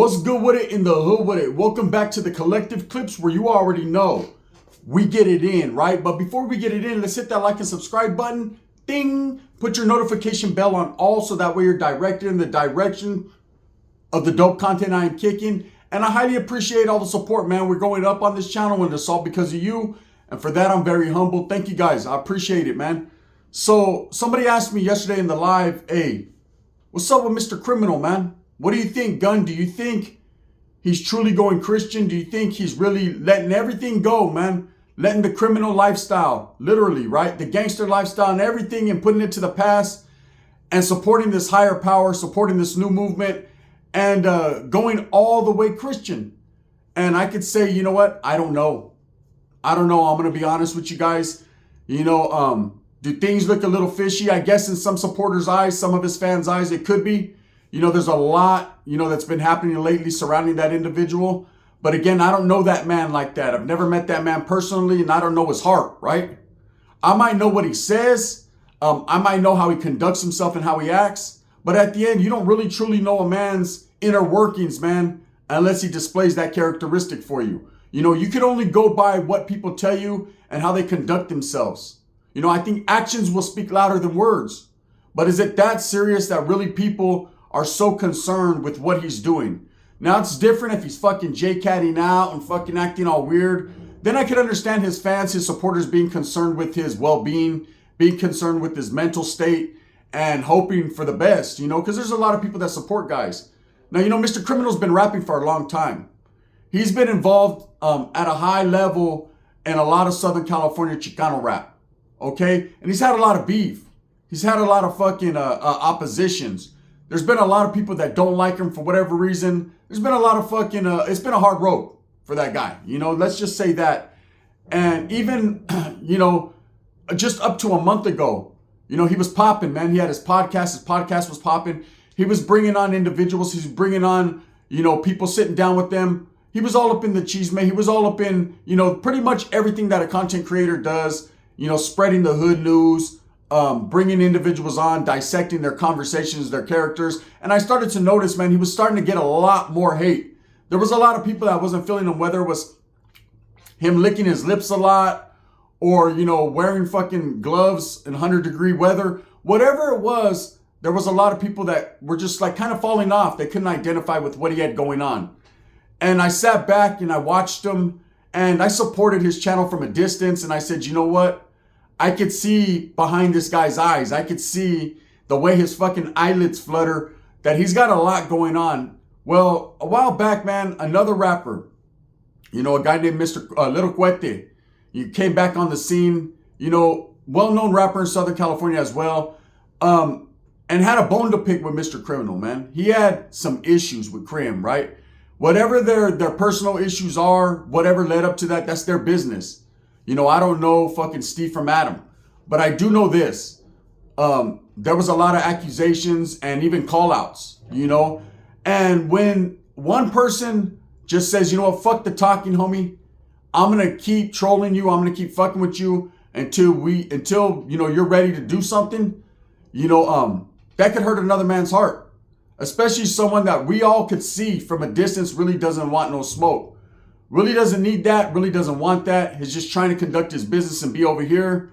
What's good with it in the hood with it? Welcome back to the Collective Clips, where you already know we get it in, right? But before we get it in, let's hit that like and subscribe button. Ding! Put your notification bell on all so that way you're directed in the direction of the dope content I am kicking. And I highly appreciate all the support, man. We're going up on this channel and it's all because of you. And for that, I'm very humble. Thank you guys. I appreciate it, man. So somebody asked me yesterday in the live, hey, what's up with Mr. Criminal, man? What do you think, Gun? Do you think he's truly going Christian? Do you think he's really letting everything go, man? Letting the criminal lifestyle, literally, right? The gangster lifestyle and everything, and putting it to the past and supporting this higher power, supporting this new movement, and going all the way Christian. And I could say, you know what? I don't know. I'm going to be honest with you guys. Do things look a little fishy? I guess in some supporters' eyes, some of his fans' eyes, it could be. There's a lot, that's been happening lately surrounding that individual. But again, I don't know that man like that. I've never met that man personally, and I don't know his heart, right? I might know what he says. I might know how he conducts himself and how he acts. But at the end, you don't really truly know a man's inner workings, man, unless he displays that characteristic for you. You can only go by what people tell you and how they conduct themselves. I think actions will speak louder than words. But is it that serious that really people are so concerned with what he's doing? Now, it's different if he's fucking J-catting out and fucking acting all weird. Then I could understand his fans, his supporters being concerned with his well-being, being concerned with his mental state, and hoping for the best, because there's a lot of people that support guys. Now, Mr. Criminal's been rapping for a long time. He's been involved at a high level in a lot of Southern California Chicano rap, okay? And he's had a lot of beef. He's had a lot of fucking oppositions. There's been a lot of people that don't like him for whatever reason. There's been a lot of fucking, it's been a hard road for that guy. Let's just say that. And even, just up to a month ago, he was popping, man. He had his podcast. His podcast was popping. He was bringing on individuals. He's bringing on, people sitting down with them. He was all up in the chisme. He was all up in, pretty much everything that a content creator does, spreading the hood news, bringing individuals on, dissecting their conversations, their characters. And I started to notice, man, he was starting to get a lot more hate. There was a lot of people that wasn't feeling him, whether it was him licking his lips a lot or, wearing fucking gloves in 100-degree weather. Whatever it was, there was a lot of people that were just like kind of falling off. They couldn't identify with what he had going on. And I sat back and I watched him and I supported his channel from a distance. And I said, you know what? I could see behind this guy's eyes. I could see the way his fucking eyelids flutter, that he's got a lot going on. Well, a while back, man, another rapper, a guy named Mr. Little Cuete, he came back on the scene, well-known rapper in Southern California as well, and had a bone to pick with Mr. Criminal, man. He had some issues with Crim, right? Whatever their personal issues are, whatever led up to that, that's their business. I don't know fucking Steve from Adam, but I do know this. There was a lot of accusations and even call outs, and when one person just says, fuck the talking, homie, I'm going to keep trolling you. I'm going to keep fucking with you until you're ready to do something, that could hurt another man's heart, especially someone that we all could see from a distance really doesn't want no smoke. Really doesn't need that, really doesn't want that. He's just trying to conduct his business and be over here.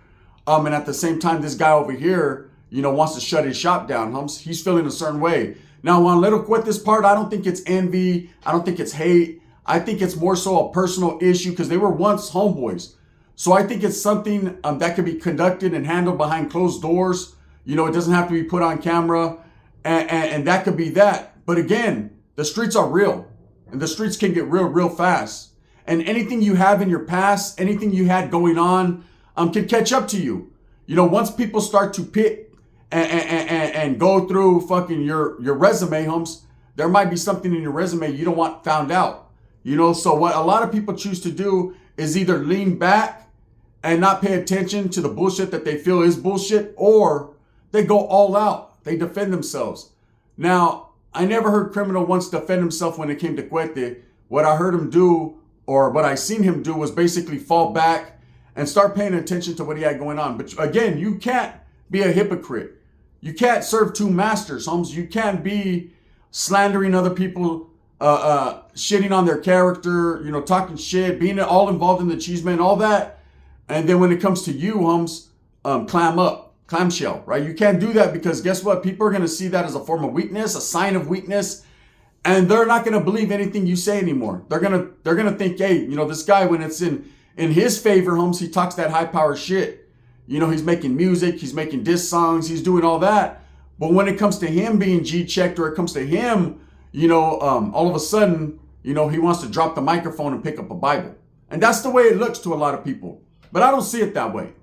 And at the same time, this guy over here, wants to shut his shop down. He's feeling a certain way. Now, on Little Cuete's part, I don't think it's envy. I don't think it's hate. I think it's more so a personal issue because they were once homeboys. So I think it's something that could be conducted and handled behind closed doors. It doesn't have to be put on camera. And that could be that. But again, the streets are real. And the streets can get real fast. And anything you have in your past, anything you had going on, can catch up to you. Once people start to pick and go through fucking your resume, homes, there might be something in your resume you don't want found out. So what a lot of people choose to do is either lean back and not pay attention to the bullshit that they feel is bullshit, or they go all out. They defend themselves. Now, I never heard Criminal once defend himself when it came to Cuete. What I heard him do, or what I seen him do, was basically fall back and start paying attention to what he had going on. But again, you can't be a hypocrite. You can't serve two masters, Holmes. You can't be slandering other people shitting on their character, you know, talking shit, being all involved in the cheese man, all that. And then when it comes to you, Holmes, clamshell, right? You can't do that because guess what? People are going to see that as a form of weakness, a sign of weakness, and they're not going to believe anything you say anymore. They're going to think, hey, you know, this guy, when it's in his favor, Holmes, he talks that high power shit. You know, he's making music, he's making diss songs, he's doing all that. But when it comes to him being G-checked, or it comes to him, you know, all of a sudden, you know, he wants to drop the microphone and pick up a Bible. And that's the way it looks to a lot of people. But I don't see it that way.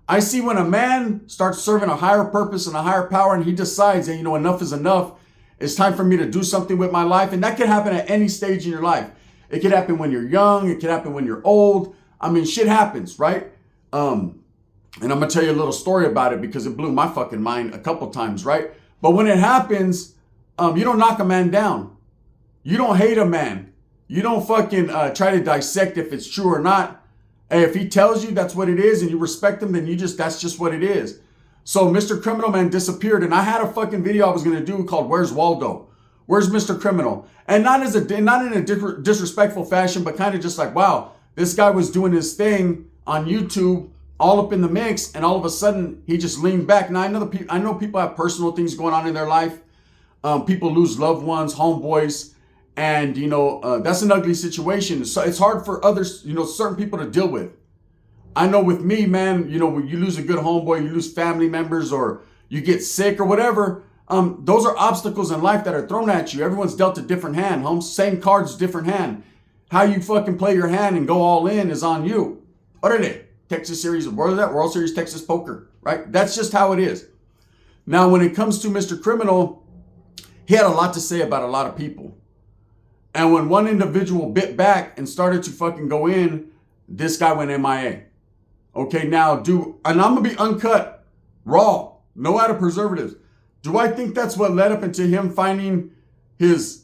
I see when a man starts serving a higher purpose and a higher power, and he decides that, you know, enough is enough. It's time for me to do something with my life. And that can happen at any stage in your life. It could happen when you're young. It could happen when you're old. I mean, shit happens, right? And I'm going to tell you a little story about it because it blew my fucking mind a couple times, right? But when it happens, you don't knock a man down. You don't hate a man. You don't fucking try to dissect if it's true or not. Hey, if he tells you that's what it is and you respect him, then that's just what it is. So Mr. Criminal Man disappeared, and I had a fucking video I was going to do called Where's Waldo? Where's Mr. Criminal? And not in a disrespectful fashion, but kind of just like, wow, this guy was doing his thing on YouTube, all up in the mix, and all of a sudden he just leaned back. Now I know people have personal things going on in their life. People lose loved ones, homeboys, and you know that's an ugly situation. So it's hard for others, you know, certain people to deal with. I know with me, man, you know, when you lose a good homeboy, you lose family members, or you get sick or whatever. Those are obstacles in life that are thrown at you. Everyone's dealt a different hand, Holmes. Same cards, different hand. How you fucking play your hand and go all in is on you. Orale. Texas Series, what is that? World Series Texas Poker, right? That's just how it is. Now, when it comes to Mr. Criminal, he had a lot to say about a lot of people. And when one individual bit back and started to fucking go in, this guy went MIA. Okay, now and I'm going to be uncut, raw, no added preservatives. Do I think that's what led up into him finding his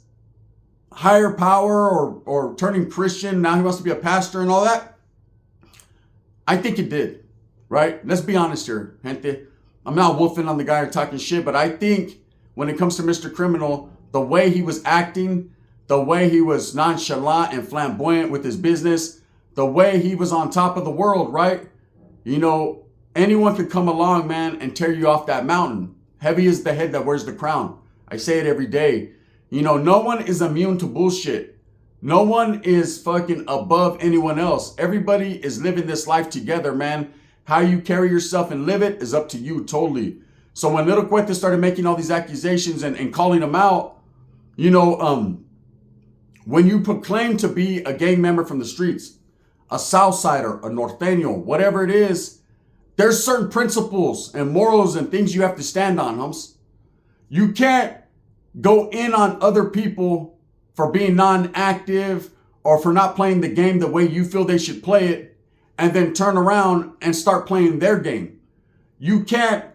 higher power or turning Christian? Now he wants to be a pastor and all that? I think it did, right? Let's be honest here, gente. I'm not wolfing on the guy or talking shit, but I think when it comes to Mr. Criminal, the way he was acting, the way he was nonchalant and flamboyant with his business, the way he was on top of the world, right? You know, anyone could come along, man, and tear you off that mountain. Heavy is the head that wears the crown. I say it every day. You know, no one is immune to bullshit. No one is fucking above anyone else. Everybody is living this life together, man. How you carry yourself and live it is up to you totally. So when Little Cuete started making all these accusations and calling them out, you know, when you proclaim to be a gang member from the streets, a Southsider, a Norteño, whatever it is, there's certain principles and morals and things you have to stand on, Humps. You can't go in on other people for being non-active or for not playing the game the way you feel they should play it, and then turn around and start playing their game. You can't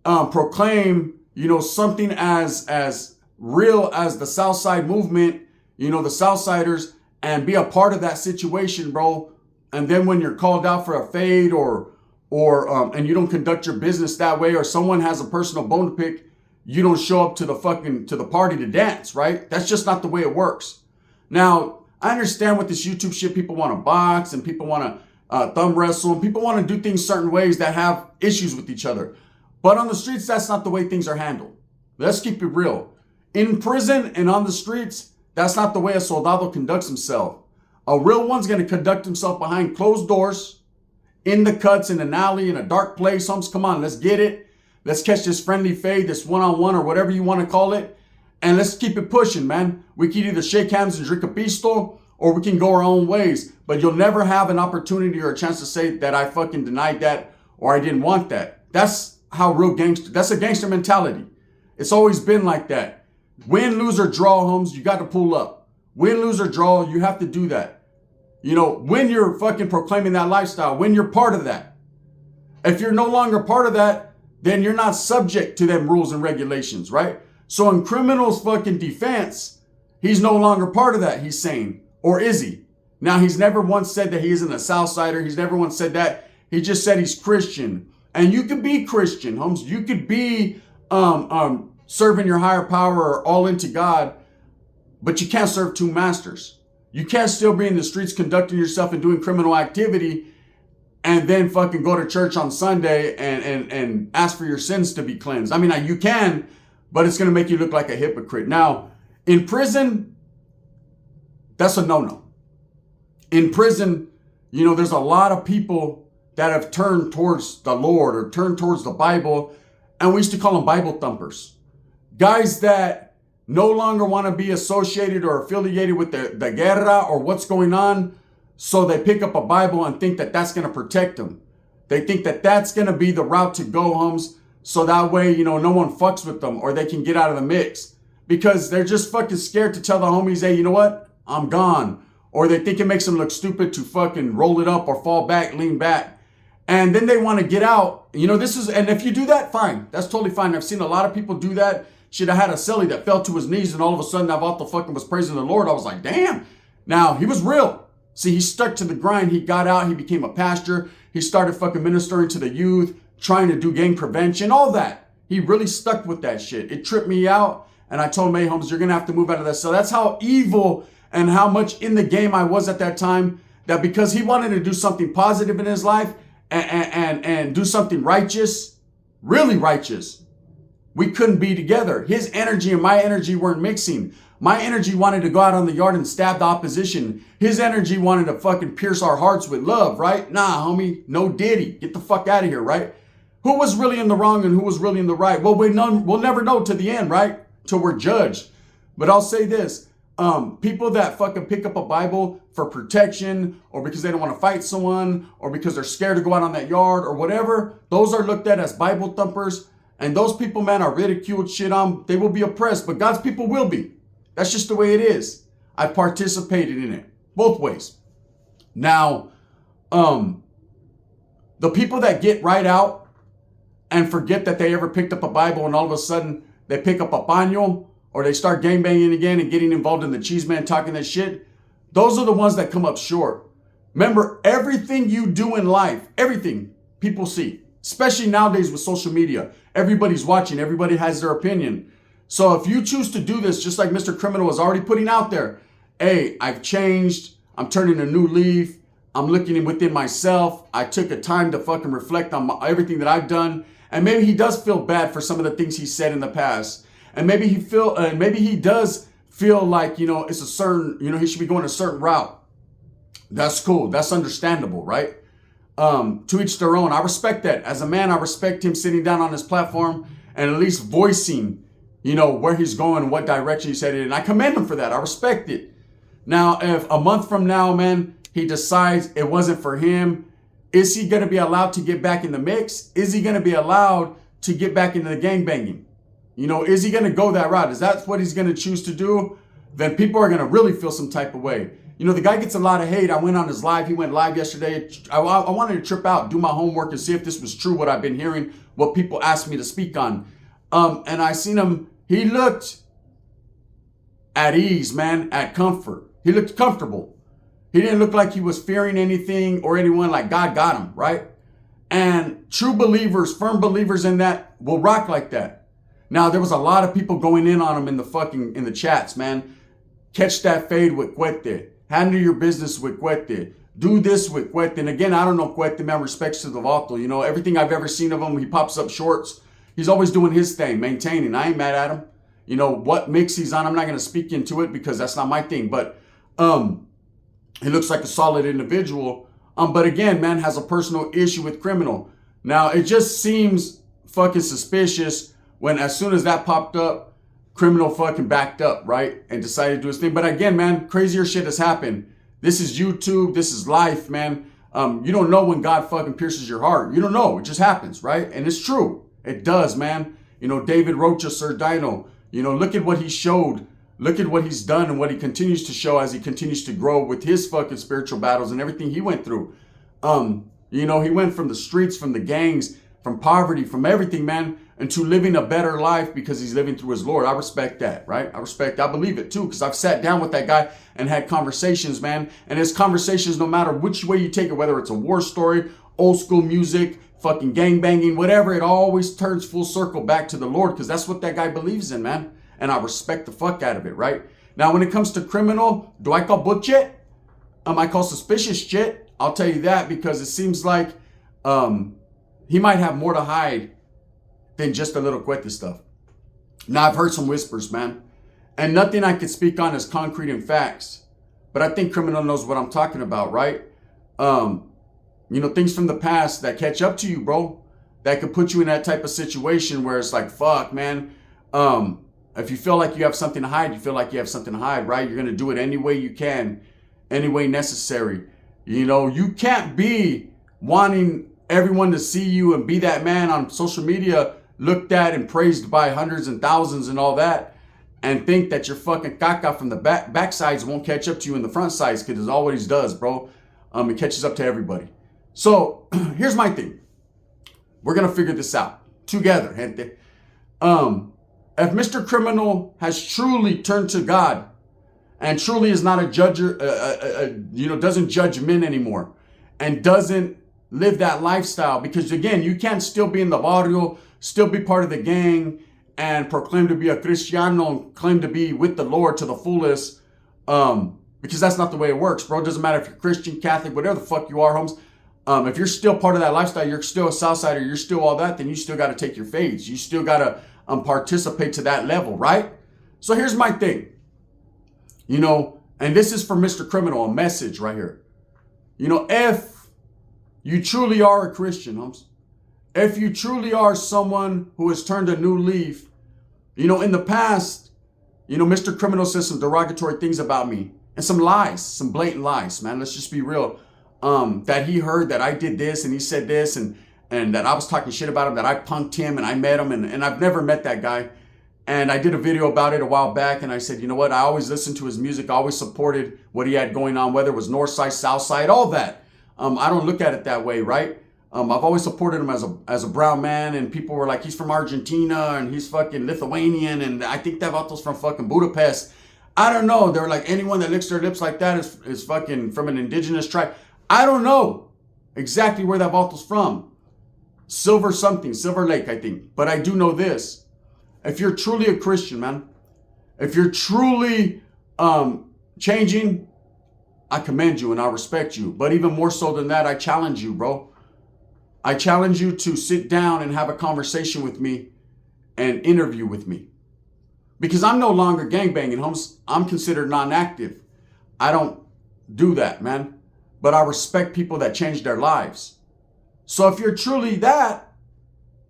proclaim, you know, something as real as the Southside movement, you know, the Southsiders, and be a part of that situation, bro. And then when you're called out for a fade or and you don't conduct your business that way, or someone has a personal bone to pick, you don't show up to the party to dance, right? That's just not the way it works. Now, I understand with this YouTube shit, people want to box and people want to thumb wrestle and people want to do things certain ways that have issues with each other. But on the streets, that's not the way things are handled. Let's keep it real. In prison and on the streets, that's not the way a soldado conducts himself. A real one's going to conduct himself behind closed doors, in the cuts, in an alley, in a dark place. Come on, let's get it. Let's catch this friendly fade, this one-on-one or whatever you want to call it. And let's keep it pushing, man. We can either shake hands and drink a pisto, or we can go our own ways. But you'll never have an opportunity or a chance to say that I fucking denied that or I didn't want that. That's how that's a gangster mentality. It's always been like that. Win, lose, or draw, Holmes, you got to pull up. Win, lose, or draw, you have to do that. You know, when you're fucking proclaiming that lifestyle, when you're part of that. If you're no longer part of that, then you're not subject to them rules and regulations, right? So in Criminal's fucking defense, he's no longer part of that, he's saying. Or is he? Now, he's never once said that he isn't a Southsider. He's never once said that. He just said he's Christian. And you could be Christian, Holmes. You could be serving your higher power or all into God. but you can't serve two masters. You can't still be in the streets conducting yourself and doing criminal activity and then fucking go to church on Sunday and ask for your sins to be cleansed. I mean, you can, but it's going to make you look like a hypocrite. Now, in prison, that's a no-no. In prison, you know, there's a lot of people that have turned towards the Lord or turned towards the Bible, and we used to call them Bible thumpers. Guys that no longer want to be associated or affiliated with the guerra or what's going on, so they pick up a Bible and think that that's going to protect them. They think that that's going to be the route to go, homes, so that way, you know, no one fucks with them or they can get out of the mix. Because they're just fucking scared to tell the homies, hey, you know what? I'm gone. Or they think it makes them look stupid to fucking roll it up or fall back, lean back. And then they want to get out. You know, and if you do that, fine. That's totally fine. I've seen a lot of people do that. Shit, I had a celly that fell to his knees and all of a sudden that Vato fucking was praising the Lord. I was like, damn. Now, he was real. See, he stuck to the grind. He got out. He became a pastor. He started fucking ministering to the youth, trying to do gang prevention, all that. He really stuck with that shit. It tripped me out. And I told May Holmes, you're going to have to move out of that cell. That's how evil and how much in the game I was at that time, that because he wanted to do something positive in his life and do something righteous, really righteous, we couldn't be together. His energy and my energy weren't mixing. My energy wanted to go out on the yard and stab the opposition. His energy wanted to fucking pierce our hearts with love, right? Nah, homie, no diddy. Get the fuck out of here, right? Who was really in the wrong and who was really in the right? Well, we'll never know to the end, right? Till we're judged. But I'll say this. People that fucking pick up a Bible for protection or because they don't want to fight someone or because they're scared to go out on that yard or whatever, those are looked at as Bible thumpers. And those people, man, are ridiculed, shit on. They will be oppressed, but God's people will be. That's just the way it is. I participated in it both ways. Now, the people that get right out and forget that they ever picked up a Bible and all of a sudden they pick up a paño or they start gangbanging again and getting involved in the cheese man talking that shit, those are the ones that come up short. Remember, everything you do in life, everything people see, especially nowadays with social media, everybody's watching, everybody has their opinion. So if you choose to do this, just like Mr. Criminal was already putting out there, hey, I've changed, I'm turning a new leaf, I'm looking within myself, I took a time to fucking reflect on everything that I've done, and maybe he does feel bad for some of the things he said in the past. And maybe he does feel like, you know, it's a certain, you know, he should be going a certain route. That's cool. That's understandable, right? To each their own. I respect that. As a man, I respect him sitting down on his platform and at least voicing, you know, where he's going, what direction he's headed. And I commend him for that. I respect it. Now, if a month from now, man, he decides it wasn't for him, is he going to be allowed to get back in the mix? Is he going to be allowed to get back into the gangbanging? You know, is he going to go that route? Is that what he's going to choose to do? Then people are going to really feel some type of way. You know, the guy gets a lot of hate. I went on his live. He went live yesterday. I wanted to trip out, do my homework and see if this was true, what I've been hearing, what people asked me to speak on. And I seen him. He looked at ease, man, at comfort. He looked comfortable. He didn't look like he was fearing anything or anyone, like God got him, right? And true believers, firm believers in that will rock like that. Now, there was a lot of people going in on him in the chats, man. Catch that fade with Cuete. Handle your business with Cuete. Do this with Cuete. And again, I don't know Cuete, man, respects to the Vato. You know, everything I've ever seen of him, he pops up shorts. He's always doing his thing, maintaining. I ain't mad at him. You know, what mix he's on, I'm not going to speak into it because that's not my thing. But he looks like a solid individual. But again, man, has a personal issue with Criminal. Now, it just seems fucking suspicious when as soon as that popped up, Criminal fucking backed up, right? And decided to do his thing. But again, man, crazier shit has happened. This is YouTube. This is life, man. You don't know when God fucking pierces your heart. You don't know. It just happens, right? And it's true. It does, man. You know, David Rocha, Sir Dino, you know, look at what he showed. Look at what he's done and what he continues to show as he continues to grow with his fucking spiritual battles and everything he went through. You know, he went from the streets, from the gangs, from poverty, from everything, man, into living a better life because he's living through his Lord. I respect that, right? I believe it too, because I've sat down with that guy and had conversations, man. And his conversations, no matter which way you take it, whether it's a war story, old school music, fucking gangbanging, whatever, it always turns full circle back to the Lord because that's what that guy believes in, man. And I respect the fuck out of it, right? Now, when it comes to criminal, do I call bullshit? I call suspicious shit. I'll tell you that because it seems like he might have more to hide than just a little Cuete stuff. Now, I've heard some whispers, man. And nothing I can speak on is concrete and facts. But I think criminal knows what I'm talking about, right? Things from the past that catch up to you, bro. That could put you in that type of situation where it's like, fuck, man. If you feel like you have something to hide, you feel like you have something to hide, right? You're going to do it any way you can, any way necessary. You can't be wanting everyone to see you and be that man on social media looked at and praised by hundreds and thousands and all that and think that your fucking caca from the backsides won't catch up to you in the front sides, because it always does, bro. It catches up to everybody. So here's my thing. We're going to figure this out together, gente. If Mr. Criminal has truly turned to God and truly is not a judger, doesn't judge men anymore and doesn't live that lifestyle, because again, you can't still be in the barrio, still be part of the gang and proclaim to be a Cristiano and claim to be with the Lord to the fullest, because that's not the way it works, bro. It doesn't matter if you're Christian, Catholic, whatever the fuck you are, Holmes. If you're still part of that lifestyle, you're still a Southsider, you're still all that, then you still got to take your fades. You still got to participate to that level, right? So here's my thing, and this is for Mr. Criminal, a message right here. If you truly are a Christian, Holmes, if you truly are someone who has turned a new leaf, in the past, Mr. Criminal says some derogatory things about me and some lies, some blatant lies, man. Let's just be real. That he heard that I did this and he said this and that I was talking shit about him, that I punked him and I met him and I've never met that guy. And I did a video about it a while back and I said, you know what? I always listened to his music. I always supported what he had going on, whether it was North Side, South Side, all that. I don't look at it that way, right? I've always supported him as a brown man, and people were like, he's from Argentina and he's fucking Lithuanian, and I think that Vato's from fucking Budapest. I don't know. They're like, anyone that licks their lips like that is fucking from an indigenous tribe. I don't know exactly where that Vato's from. Silver Lake, I think. But I do know this. If you're truly a Christian, man, if you're truly changing, I commend you and I respect you. But even more so than that, I challenge you, bro. I challenge you to sit down and have a conversation with me and interview with me. Because I'm no longer gangbanging, Holmes. I'm considered non-active. I don't do that, man. But I respect people that change their lives. So if you're truly that,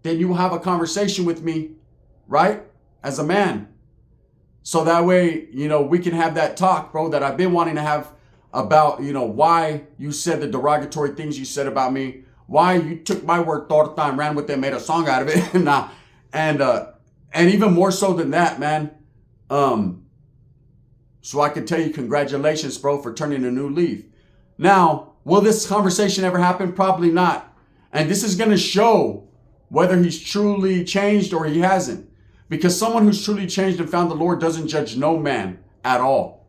then you will have a conversation with me, right? As a man. So that way, we can have that talk, bro, that I've been wanting to have about, why you said the derogatory things you said about me, why you took my word torta and ran with it, made a song out of it. Nah. And even more so than that, man. So I can tell you, congratulations, bro, for turning a new leaf. Now, will this conversation ever happen? Probably not. And this is going to show whether he's truly changed or he hasn't. Because someone who's truly changed and found the Lord doesn't judge no man at all.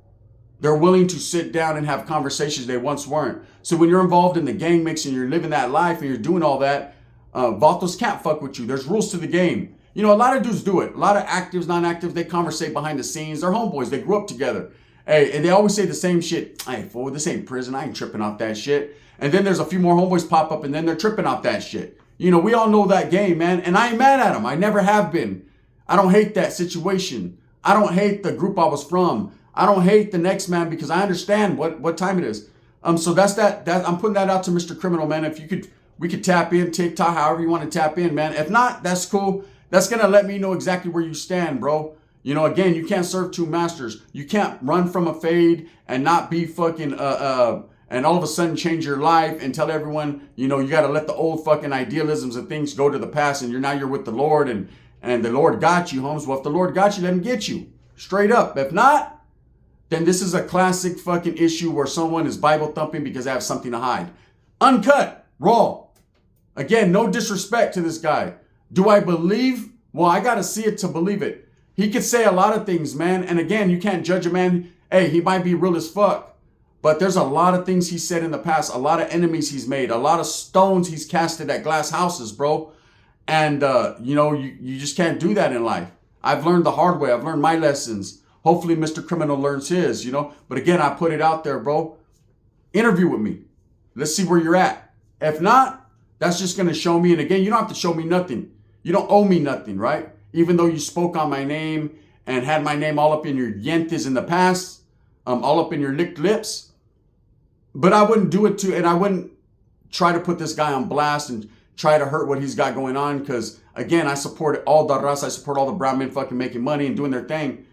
They're willing to sit down and have conversations they once weren't. So when you're involved in the gang mix and you're living that life and you're doing all that, Vatos can't fuck with you. There's rules to the game. A lot of dudes do it. A lot of actives, non-actives, they conversate behind the scenes. They're homeboys. They grew up together. Hey, and they always say the same shit. Hey, fool, this ain't prison. I ain't tripping off that shit. And then there's a few more homeboys pop up and then they're tripping off that shit. We all know that game, man. And I ain't mad at them. I never have been. I don't hate that situation. I don't hate the group I was from. I don't hate the next man because I understand what time it is. So that's that I'm putting that out to Mr. Criminal, man. If you could, we could tap in, TikTok, however you want to tap in, man. If not, that's cool. That's going to let me know exactly where you stand, bro. Again, you can't serve two masters. You can't run from a fade and not be fucking, and all of a sudden change your life and tell everyone, you got to let the old fucking idealisms and things go to the past and you're with the Lord and the Lord got you, Holmes. Well, if the Lord got you, let him get you. Straight up. If not, then this is a classic fucking issue where someone is Bible thumping because they have something to hide. Uncut, raw. Again, no disrespect to this guy. Do I believe? Well, I got to see it to believe it. He could say a lot of things, man. And again, you can't judge a man. Hey, he might be real as fuck. But there's a lot of things he said in the past. A lot of enemies he's made. A lot of stones he's casted at glass houses, bro. And, you just can't do that in life. I've learned the hard way. I've learned my lessons. Hopefully Mr. Criminal learns his, you know. But again, I put it out there, bro. Interview with me. Let's see where you're at. If not, that's just going to show me. And again, you don't have to show me nothing. You don't owe me nothing, right? Even though you spoke on my name and had my name all up in your yentas in the past, all up in your licked lips. But I wouldn't do it and I wouldn't try to put this guy on blast and try to hurt what he's got going on. Because again, I support all the raza. I support all the brown men fucking making money and doing their thing.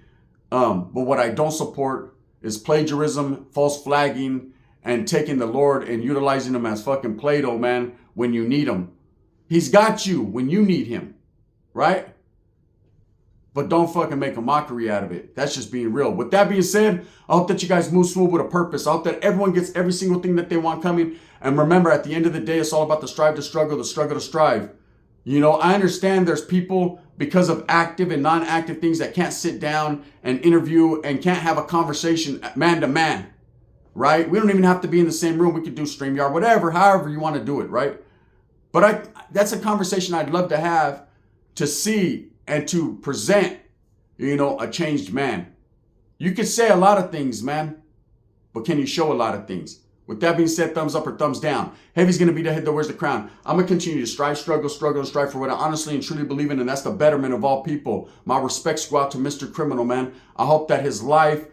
But what I don't support is plagiarism, false flagging, and taking the Lord and utilizing him as fucking Play-Doh, man, when you need him. He's got you when you need him, right? But don't fucking make a mockery out of it. That's just being real. With that being said, I hope that you guys move smooth with a purpose. I hope that everyone gets every single thing that they want coming. And remember, at the end of the day, it's all about the strive to struggle, the struggle to strive. You know, I understand there's people because of active and non-active things that can't sit down and interview and can't have a conversation man to man, right? We don't even have to be in the same room. We could do StreamYard, whatever, however you want to do it, right? But that's a conversation I'd love to have, to see and to present, you know, a changed man. You can say a lot of things, man, but can you show a lot of things? With that being said, thumbs up or thumbs down. Heavy's going to be the head that wears the crown. I'm going to continue to strive, struggle, and strive for what I honestly and truly believe in, and that's the betterment of all people. My respects go out to Mr. Criminal, man. I hope that his life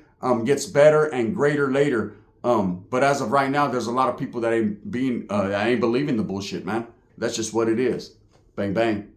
gets better and greater later. But as of right now, there's a lot of people that ain't believing the bullshit, man. That's just what it is. Bang, bang.